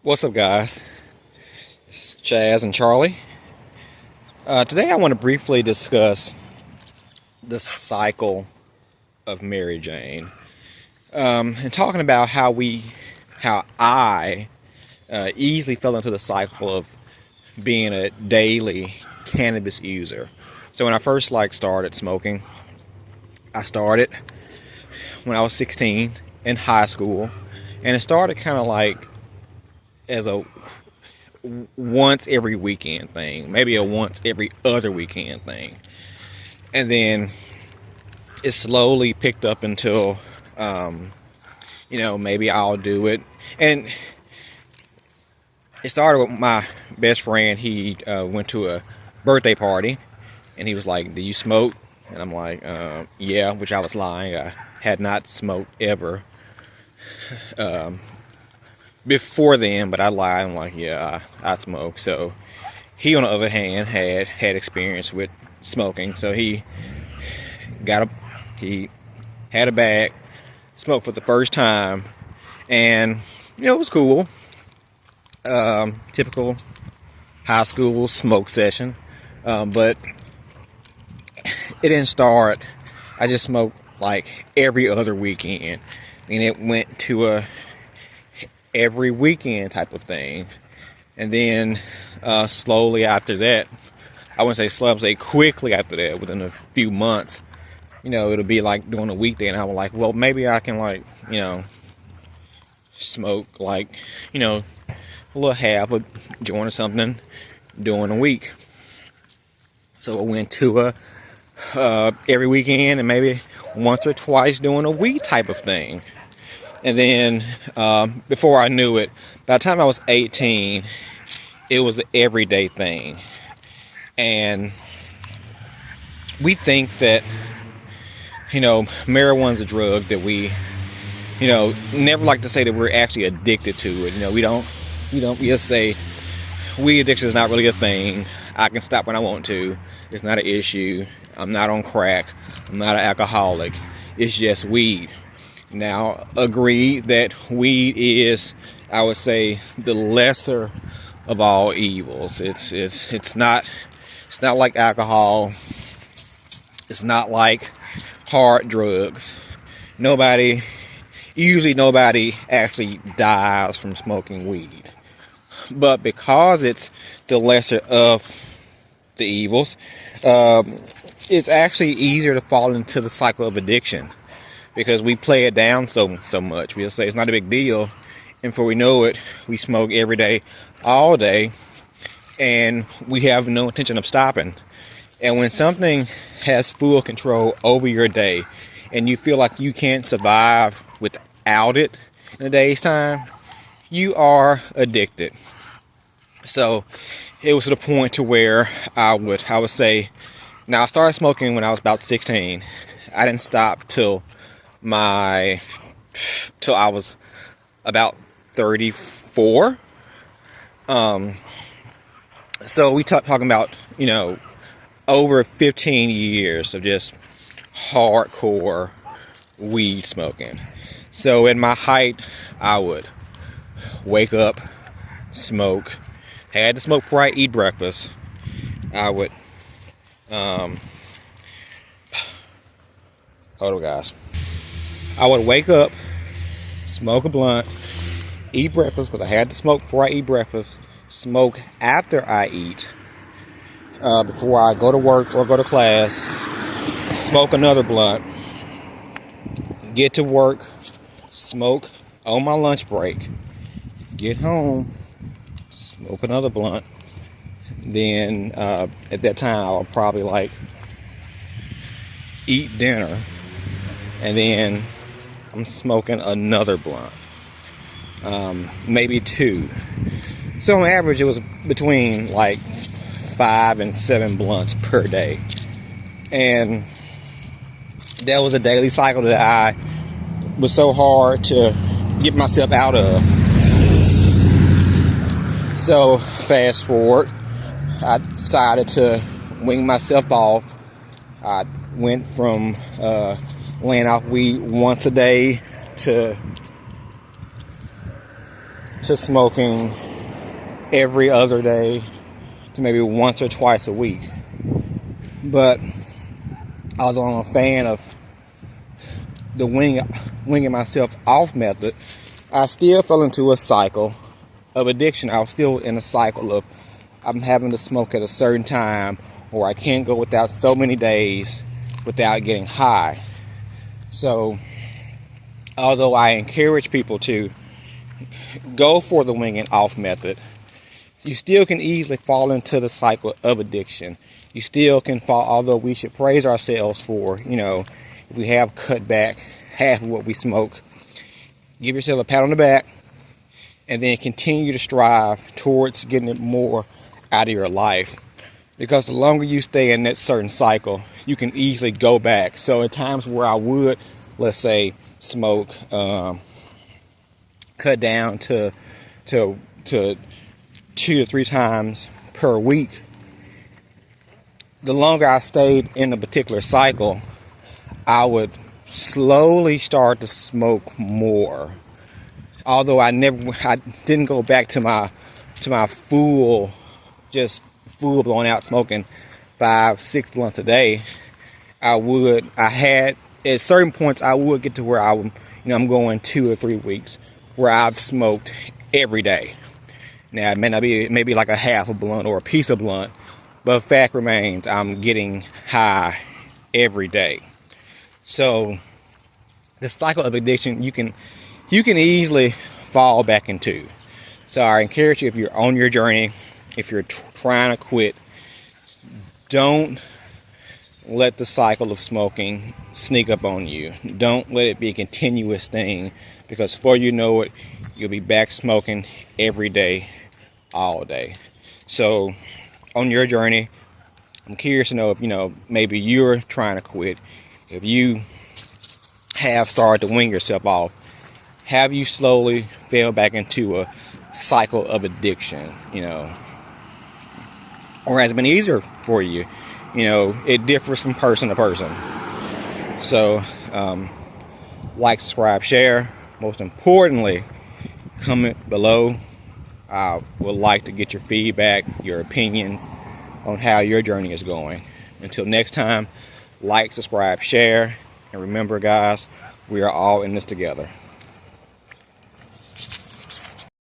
What's up, guys? It's Chaz and Charlie. Today I want to briefly discuss the cycle of Mary Jane, and talking about how I easily fell into the cycle of being a daily cannabis user. So when I first started smoking, I started when I was 16 in high school, and it started kind of as a once every weekend thing, maybe a once every other weekend thing, and then it slowly picked up until maybe I'll do it. And it started with my best friend. He went to a birthday party, and he was like, "Do you smoke?" And I'm like, "Yeah," which I was lying. I had not smoked ever before then, but I lied. I'm like, "Yeah, I smoke." So he, on the other hand, had experience with smoking, so he had a bag, smoked for the first time, and it was cool. Typical high school smoke session, but it didn't start. I just smoked like every other weekend, and it went to a every weekend type of thing. And then slowly after that, I wouldn't say slow, I would say quickly after that, within a few months, it'll be like during a weekday, and I was like, well, maybe I can smoke a little half a joint or something during a week. So I went to a every weekend and maybe once or twice during a week type of thing. And then before I knew it, by the time I was 18, it was an everyday thing. And we think that marijuana's a drug that we never like to say that we're actually addicted to it. We just say weed addiction is not really a thing. I can stop when I want to. It's not an issue. I'm not on crack. I'm not an alcoholic. It's just weed. Now, agree that weed is, I would say, the lesser of all evils. It's not like alcohol. It's not like hard drugs. Usually nobody actually dies from smoking weed. But because it's the lesser of the evils, it's actually easier to fall into the cycle of addiction, because we play it down so much. We'll say it's not a big deal, and before we know it, we smoke every day, all day, and we have no intention of stopping. And when something has full control over your day, and you feel like you can't survive without it in a day's time, you are addicted. So it was to the point to where I would say, now I started smoking when I was about 16. I didn't stop till I was about 34. So we talking about over 15 years of just hardcore weed smoking. So at my height, I would wake up, smoke. Had to smoke before I eat breakfast. I would hold on, guys. I would wake up, smoke a blunt, eat breakfast, because I had to smoke before I eat breakfast, smoke after I eat, before I go to work or go to class, smoke another blunt, get to work, smoke on my lunch break, get home, smoke another blunt. Then at that time I would probably eat dinner, and then I'm smoking another blunt, maybe two. So on average, it was between 5 and 7 blunts per day, and that was a daily cycle that I was so hard to get myself out of. So fast forward, I decided to wing myself off. I went from laying off weed once a day to to smoking every other day to maybe once or twice a week. But although I'm a fan of the winging myself off method, I still fell into a cycle of addiction. I was still in a cycle of I'm having to smoke at a certain time, or I can't go without so many days without getting high. So although I encourage people to go for the winging off method, you still can easily fall into the cycle of addiction. You still can fall, although we should praise ourselves for, if we have cut back half of what we smoke, give yourself a pat on the back, and then continue to strive towards getting it more out of your life. Because the longer you stay in that certain cycle, you can easily go back. So at times where I would, let's say, smoke, cut down to 2 to 3 times per week, the longer I stayed in a particular cycle, I would slowly start to smoke more. Although I didn't go back to my full blown out smoking 5-6 blunts a day. I had at certain points I would get to where I'm going 2 or 3 weeks where I've smoked every day. Now it may not be maybe like a half a blunt or a piece of blunt, but fact remains I'm getting high every day. So the cycle of addiction you can easily fall back into. So I encourage you, if you're on your journey, if you're trying to quit, don't let the cycle of smoking sneak up on you. Don't let it be a continuous thing, because before you know it, you'll be back smoking every day, all day. So on your journey, I'm curious to know if maybe you're trying to quit. If you have started to wing yourself off, have you slowly fell back into a cycle of addiction, or has it been easier for you? It differs from person to person. So like, subscribe, share. Most importantly, comment below. I would like to get your feedback, your opinions on how your journey is going. Until next time, like, subscribe, share, and remember, guys, we are all in this together.